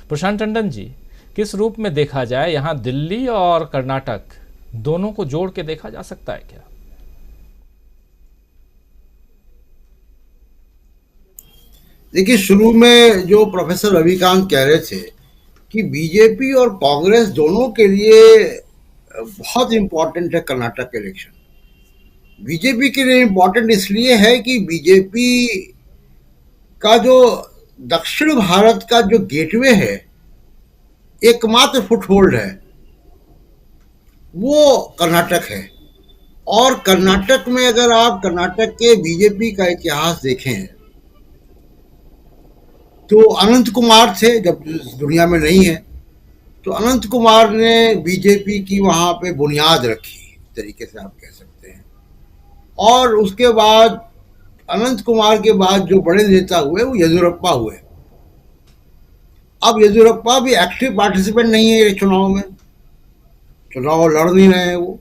प्रशांत टंडन जी, किस रूप में देखा जाए, यहाँ दिल्ली और कर्नाटक दोनों को जोड़ के देखा जा सकता है क्या? देखिए, शुरू में जो प्रोफेसर रविकांत कह रहे थे कि बीजेपी और कांग्रेस दोनों के लिए बहुत इंपॉर्टेंट है कर्नाटक इलेक्शन। बीजेपी के लिए इंपॉर्टेंट इसलिए है कि बीजेपी का जो दक्षिण भारत का जो गेटवे है, एकमात्र फुटहोल्ड है, वो कर्नाटक है। और कर्नाटक में अगर आप कर्नाटक के बीजेपी का इतिहास देखें तो अनंत कुमार थे, जब दुनिया में नहीं है, तो अनंत कुमार ने बीजेपी की वहां पे बुनियाद रखी, तरीके से आप कह सकते हैं। और उसके बाद अनंत कुमार के बाद जो बड़े नेता हुए वो येदियुरप्पा हुए। अब येदियुरप्पा भी एक्टिव पार्टिसिपेंट नहीं है ये चुनाव में, चुनाव लड़ नहीं रहे हैं। वो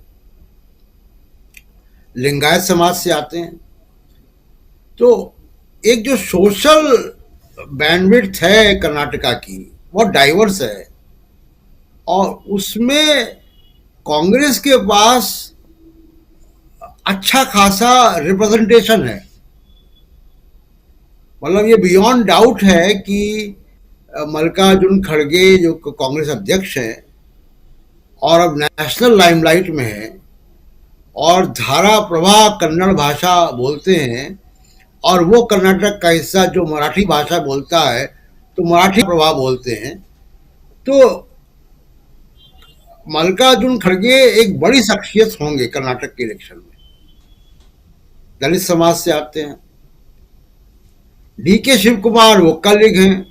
लिंगायत समाज से आते हैं, तो एक जो सोशल बैंडविड्थ है कर्नाटका की, बहुत डाइवर्स है, और उसमें कांग्रेस के पास अच्छा खासा रिप्रेजेंटेशन है। मतलब ये बियॉन्ड डाउट है कि मल्लिकार्जुन खड़गे जो कांग्रेस अध्यक्ष हैं और अब नेशनल लाइमलाइट में है और धारा प्रभा कन्नड़ भाषा बोलते हैं, और वो कर्नाटक का हिस्सा जो मराठी भाषा बोलता है तो मराठी प्रभा बोलते हैं, तो मल्लिकार्जुन खड़गे एक बड़ी शख्सियत होंगे कर्नाटक के इलेक्शन में। दलित समाज से आते हैं। डीके शिव कुमार वो कलीग हैं।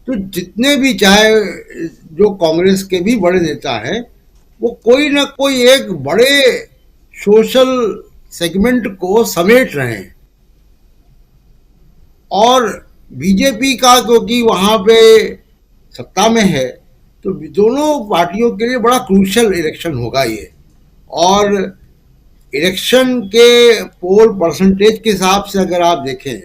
तो जितने भी, चाहे जो कांग्रेस के भी बड़े नेता हैं, वो कोई ना कोई एक बड़े सोशल सेगमेंट को समेट रहे हैं। और बीजेपी का क्योंकि वहां पे सत्ता में है, तो दोनों पार्टियों के लिए बड़ा क्रूशियल इलेक्शन होगा ये। और इलेक्शन के पोल परसेंटेज के हिसाब से अगर आप देखें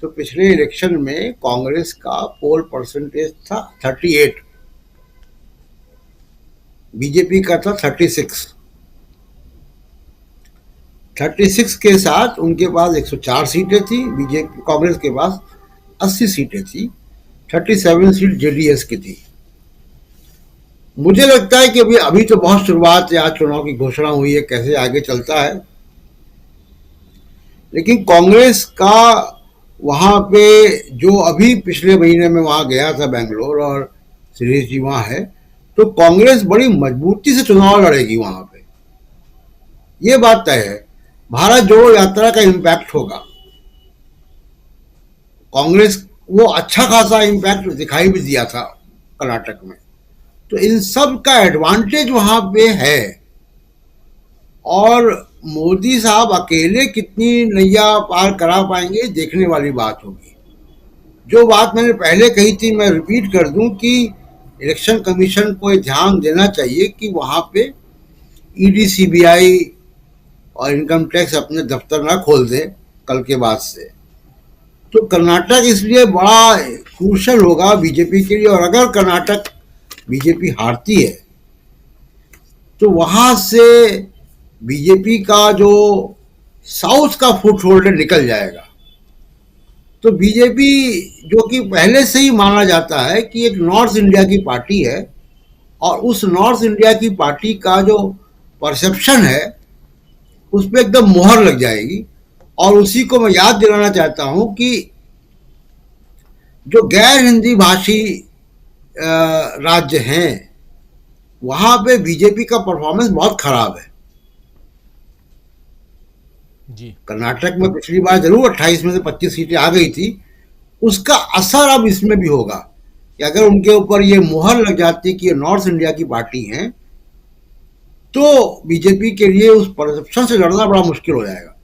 तो पिछले इलेक्शन में कांग्रेस का पोल परसेंटेज था 38, बीजेपी का था 36 के साथ उनके पास 104 सीटें थी, बीजेपी कांग्रेस के पास 80 सीटें थी, 37 सीट जेडीएस की थी। मुझे लगता है कि अभी तो बहुत शुरुआत है, आज चुनाव की घोषणा हुई है, कैसे आगे चलता है। लेकिन कांग्रेस का वहां पे जो अभी पिछले महीने में वहां गया था बेंगलोर, और सुरेश जी वहां है, तो कांग्रेस बड़ी मजबूती से चुनाव लड़ेगी वहां पे, ये बात तय है। भारत जोड़ो यात्रा का इम्पैक्ट होगा, कांग्रेस वो अच्छा खासा इम्पैक्ट दिखाई भी दिया था कर्नाटक में, तो इन सब का एडवांटेज वहां पे है। और मोदी साहब अकेले कितनी नैया पार करा पाएंगे, देखने वाली बात होगी। जो बात मैंने पहले कही थी, मैं रिपीट कर दूं कि इलेक्शन कमीशन को ध्यान देना चाहिए कि वहां पे ईडी, सीबीआई और इनकम टैक्स अपने दफ्तर ना खोल दे कल के बाद से। तो कर्नाटक इसलिए बड़ा क्रूशल होगा बीजेपी के लिए। और अगर कर्नाटक बीजेपी हारती है तो वहां से बीजेपी का जो साउथ का फुट होल्डर निकल जाएगा। तो बीजेपी, जो कि पहले से ही माना जाता है कि एक नॉर्थ इंडिया की पार्टी है, और उस नॉर्थ इंडिया की पार्टी का जो परसेप्शन है उस पर एकदम मोहर लग जाएगी। और उसी को मैं याद दिलाना चाहता हूं कि जो गैर हिंदी भाषी राज्य हैं वहां पे बीजेपी का परफॉर्मेंस बहुत खराब है। जी। कर्नाटक में पिछली बार जरूर 28 में से 25 सीटें आ गई थी, उसका असर अब इसमें भी होगा कि अगर उनके ऊपर ये मोहर लग जाती कि ये नॉर्थ इंडिया की पार्टी है, तो बीजेपी के लिए उस परसेप्शन से लड़ना बड़ा मुश्किल हो जाएगा।